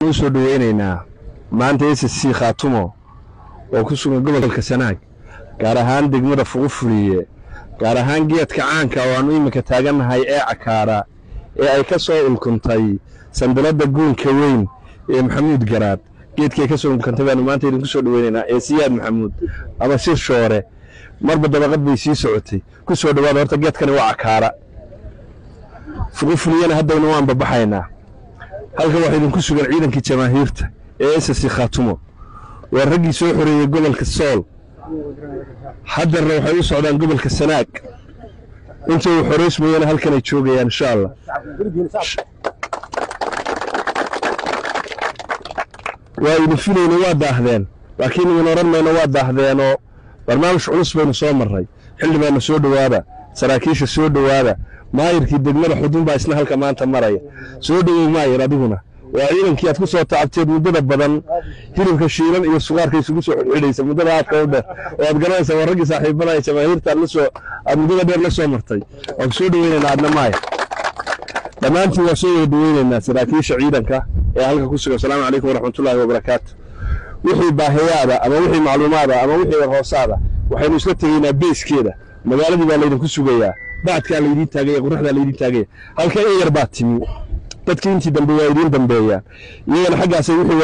soo dhaweynayna maanta SSC Khaatumo oo ku sugan gobolka Sanaag gaar ahaan degmada Fuqufuriye gaar ahaan geedka caanka oo aanu imika taaganahay ee Cakaara ee ay ka soo ulkuntay sanbalada guunka weyn ee Maxamuud Garaad geedkii ka soo ulkuntay baan maanta idin ku soo dhaweynayna ee Siyaad Maxamuud ama Sir Shoore marba dabaqad bay sii socotay ku soo dhawaad horta geedkani waa Cakaara Fuqufuriyana hadda waan babaxaynaa halka waxa idin ku sugan ciidankii jamaahiirta ee SSC Khaatumo waa ragii soo xoreeyay gobolka Sool hadda waxay u socdaan gobolka Sanaag inta uu xoreysmayna halkan ay joogayaan insha Allah waa idin filayna waa daahdeen laakiin in oranayna waa daahdeen oo barnaamij culus baynu soo maray xildhibaanna soo dhawaada saraakiisha soo dhawaada maayirkii degmada Xudun baa isna halka maanta maraya soo dhaweey maayir adiguna waa ciidankii aad ku soo tacabteed muddada badan hilibka shiilan iyo suqaarka isugu soo xidhaysa muddada aad ka wada oo aad garanaysaa waragii saaxiibada ay jamaahiirta la soo aad muddada dheer la soo martay oo soo dhaweynayna aadna maayir dhammaantiin waa soo dhaweynayna saraakiisha ciidanka ee halka ku sugan assalaamu calaykum waraxmatullaahi wabarakaatuh wixii baahiyaada ama wixii macluumaada ama wixii hoosaada waxaynu isla tageynaa beeskeeda magaaladii baa laydin ku sugayaa baadka la idin taagay quraxda la idin taagay halka ay yar baad timi dadkii intii dambe waa idin dambeeyaan iyagana xaggaas ay wixii